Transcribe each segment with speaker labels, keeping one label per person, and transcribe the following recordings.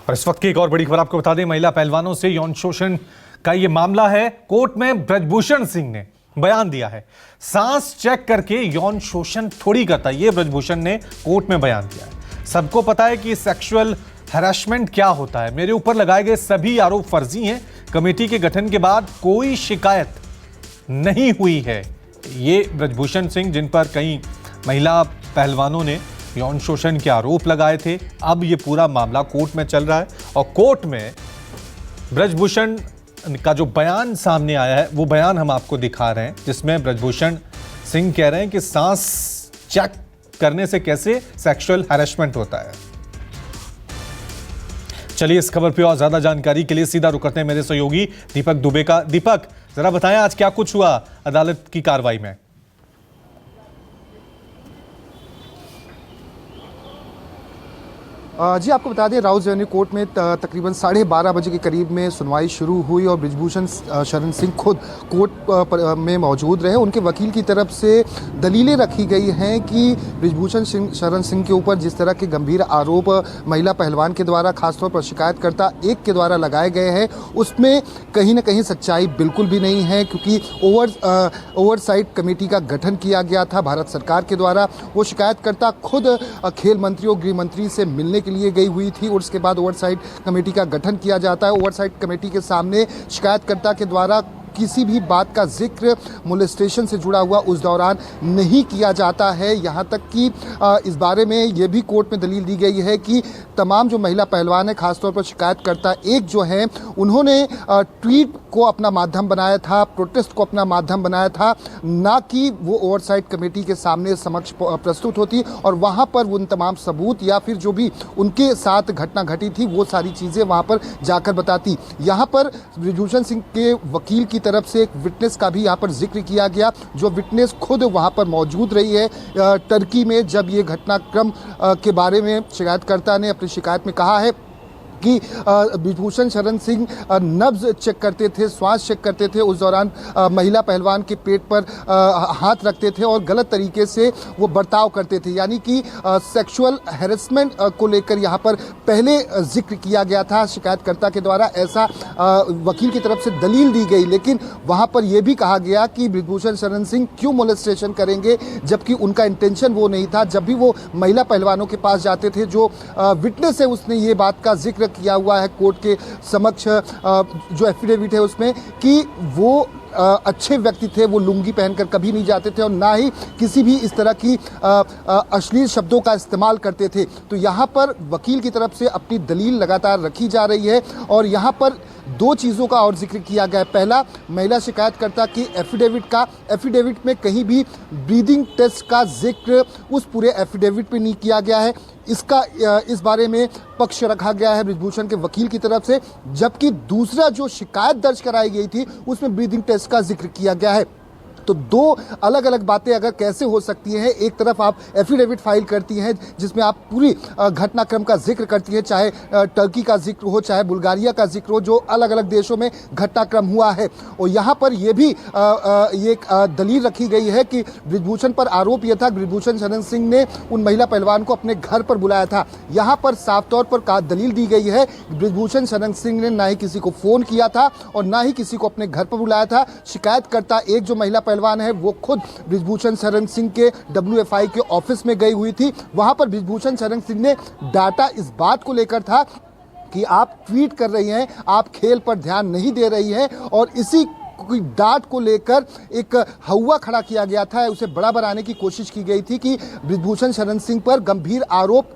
Speaker 1: और इस वक्त की एक और बड़ी खबर आपको बता दें, महिला पहलवानों से यौन शोषण का ये मामला है। कोर्ट में ब्रजभूषण सिंह ने बयान दिया है। सांस चेक करके यौन शोषण थोड़ी करता, ये ब्रजभूषण ने कोर्ट में बयान दिया है। सबको पता है कि सेक्सुअल हैरेसमेंट क्या होता है। मेरे ऊपर लगाए गए सभी आरोप फर्जी हैं। कमेटी के गठन के बाद कोई शिकायत नहीं हुई है। ये ब्रजभूषण सिंह, जिन पर कई महिला पहलवानों ने यौन शोषण के आरोप लगाए थे। अब ये पूरा मामला कोर्ट में चल रहा है और कोर्ट में ब्रजभूषण का जो बयान सामने आया है, वो बयान हम आपको दिखा रहे हैं, जिसमें ब्रजभूषण सिंह कह रहे हैं कि सांस चेक करने से कैसे सेक्सुअल हैरेसमेंट होता है। चलिए इस खबर पे और ज्यादा जानकारी के लिए सीधा रुक करते हैं मेरे सहयोगी दीपक दुबे का। दीपक, जरा बताएं आज क्या कुछ हुआ अदालत की कार्रवाई में।
Speaker 2: जी, आपको बता दें, राउज रेवेन्यू कोर्ट में तकरीबन 12:30 बजे के करीब में सुनवाई शुरू हुई और ब्रजभूषण शरण सिंह खुद कोर्ट में मौजूद रहे। उनके वकील की तरफ से दलीलें रखी गई हैं कि ब्रजभूषण शरण सिंह के ऊपर जिस तरह के गंभीर आरोप महिला पहलवान के द्वारा, खासतौर पर शिकायतकर्ता एक के द्वारा लगाए गए हैं, उसमें कहीं ना कहीं सच्चाई बिल्कुल भी नहीं है, क्योंकि ओवरसाइट कमेटी का गठन किया गया था भारत सरकार के द्वारा। वो शिकायतकर्ता खुद खेल मंत्री और गृह मंत्री से मिलने के लिए गई हुई थी और उसके बाद ओवरसाइट कमेटी का गठन किया जाता है। ओवरसाइट कमेटी के सामने शिकायतकर्ता के द्वारा किसी भी बात का जिक्र मोलेस्टेशन से जुड़ा हुआ उस दौरान नहीं किया जाता है। यहाँ तक कि इस बारे में ये भी कोर्ट में दलील दी गई है कि तमाम जो महिला पहलवान है, खासतौर पर शिकायतकर्ता एक जो है, उन्होंने ट्वीट को अपना माध्यम बनाया था, प्रोटेस्ट को अपना माध्यम बनाया था, ना कि वो ओवरसाइट कमेटी के सामने समक्ष प्रस्तुत होती और वहाँ पर उन तमाम सबूत या फिर जो भी उनके साथ घटना घटी थी वो सारी चीज़ें वहाँ पर जाकर बताती। यहाँ पर ब्रजभूषण सिंह के वकील की तरफ से एक विटनेस का भी यहाँ पर जिक्र किया गया, जो विटनेस खुद वहाँ पर मौजूद रही है टर्की में, जब ये घटनाक्रम के बारे में शिकायतकर्ता ने अपनी शिकायत में कहा है कि ब्रजभूषण शरण सिंह नब्ज चेक करते थे, श्वास चेक करते थे, उस दौरान महिला पहलवान के पेट पर हाथ रखते थे और गलत तरीके से वो बर्ताव करते थे। यानी कि सेक्सुअल हैरेसमेंट को लेकर यहाँ पर पहले जिक्र किया गया था शिकायतकर्ता के द्वारा, ऐसा वकील की तरफ से दलील दी गई। लेकिन वहाँ पर यह भी कहा गया कि ब्रजभूषण शरण सिंह क्यों मोलेस्टेशन करेंगे, जबकि उनका इंटेंशन वो नहीं था। जब भी वो महिला पहलवानों के पास जाते थे, जो विटनेस है उसने ये बात का जिक्र किया हुआ है कोर्ट के समक्ष, जो एफिडेविट है उसमें, कि वो अच्छे व्यक्ति थे, वो लुंगी पहनकर कभी नहीं जाते थे और ना ही किसी भी इस तरह की अश्लील शब्दों का इस्तेमाल करते थे। तो यहाँ पर वकील की तरफ से अपनी दलील लगातार रखी जा रही है और यहाँ पर दो चीज़ों का और जिक्र किया गया है। पहला, महिला शिकायतकर्ता की एफिडेविट में कहीं भी ब्रीदिंग टेस्ट का जिक्र उस पूरे एफिडेविट में नहीं किया गया है। इस बारे में पक्ष रखा गया है ब्रजभूषण के वकील की तरफ से। जबकि दूसरा, जो शिकायत दर्ज कराई गई थी उसमें ब्रीदिंग टेस्ट का जिक्र किया गया है। तो दो अलग अलग बातें अगर कैसे हो सकती हैं, एक तरफ आप एफिडेविट फाइल करती हैं जिसमें आप पूरी घटनाक्रम का जिक्र करती हैं, चाहे टर्की का जिक्र हो, चाहे बुल्गारिया का जिक्र हो, जो अलग अलग देशों में घटनाक्रम हुआ है। और यहाँ पर यह भी ये दलील रखी गई है कि ब्रजभूषण पर आरोप यह था, ब्रजभूषण शरण सिंह ने उन महिला पहलवान को अपने घर पर बुलाया था। यहाँ पर साफ तौर पर दलील दी गई है, ब्रजभूषण शरण सिंह ने ना ही किसी को फोन किया था और ना ही किसी को अपने घर पर बुलाया था। शिकायतकर्ता एक जो महिला पहलवान है वो खुद ब्रजभूषण शरण सिंह के WFI के ऑफिस में गई हुई थी। वहां पर ब्रजभूषण शरण सिंह ने डाटा इस बात को लेकर था कि आप ट्वीट कर रही हैं, आप खेल पर ध्यान नहीं दे रही हैं, और इसी कोई डांट को लेकर एक हवा खड़ा किया गया था, उसे बड़ा बनाने की कोशिश की गई थी कि ब्रजभूषण शरण सिंह पर गंभीर आरोप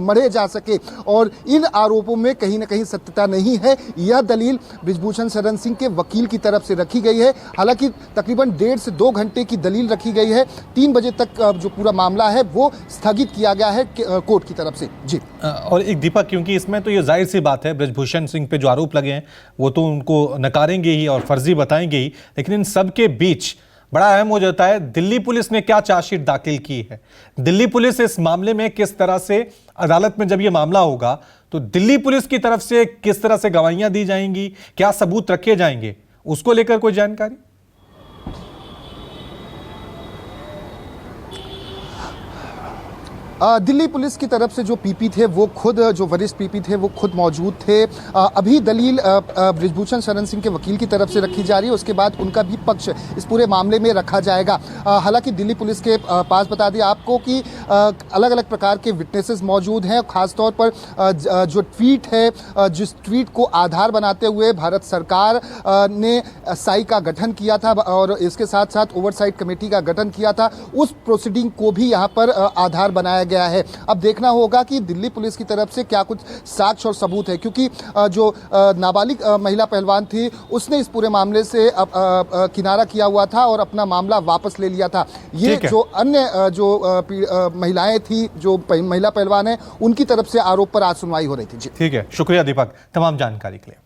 Speaker 2: मढ़े जा सके और इन आरोपों में कहीं ना कहीं सत्यता नहीं है। यह दलील ब्रजभूषण शरण सिंह के वकील की तरफ से रखी गई है। हालांकि तकरीबन 1.5 से 2 घंटे की दलील रखी गई है। 3 बजे तक जो पूरा मामला है वो स्थगित किया गया है कोर्ट की तरफ से। जी,
Speaker 1: और एक दीपक, क्योंकि इसमें तो ये जाहिर सी बात है, ब्रजभूषण सिंह पे जो आरोप लगे हैं वो तो उनको नकारेंगे ही और फर्जी बताएंगे ही, लेकिन इन सब के बीच बड़ा अहम हो जाता है दिल्ली पुलिस ने क्या चार्जशीट दाखिल की है। दिल्ली पुलिस इस मामले में किस तरह से, अदालत में जब यह मामला होगा तो दिल्ली पुलिस की तरफ से किस तरह से गवाहियां दी जाएंगी, क्या सबूत रखे जाएंगे, उसको लेकर कोई जानकारी?
Speaker 2: दिल्ली पुलिस की तरफ से जो पीपी थे वो खुद, जो वरिष्ठ पीपी थे वो खुद मौजूद थे। अभी दलील बृजभूषण शरण सिंह के वकील की तरफ से रखी जा रही है, उसके बाद उनका भी पक्ष इस पूरे मामले में रखा जाएगा। हालांकि दिल्ली पुलिस के पास बता दिया आपको कि अलग अलग प्रकार के विटनेसेस मौजूद हैं। खासतौर पर जो ट्वीट है, जिस ट्वीट को आधार बनाते हुए भारत सरकार ने साई का गठन किया था और इसके साथ साथ ओवरसाइट कमेटी का गठन किया था, उस प्रोसीडिंग को भी यहाँ पर आधार बनाया गया है। अब देखना होगा कि दिल्ली पुलिस की तरफ से क्या कुछ साक्ष्य और सबूत है, क्योंकि जो नाबालिग महिला पहलवान थी उसने इस पूरे मामले से किनारा किया हुआ था और अपना मामला वापस ले लिया था। ये जो अन्य जो महिलाएं थी, जो महिला पहलवान है, उनकी तरफ से आरोप पर आज सुनवाई हो रही थी। जी
Speaker 1: ठीक है, शुक्रिया दीपक तमाम जानकारी के लिए।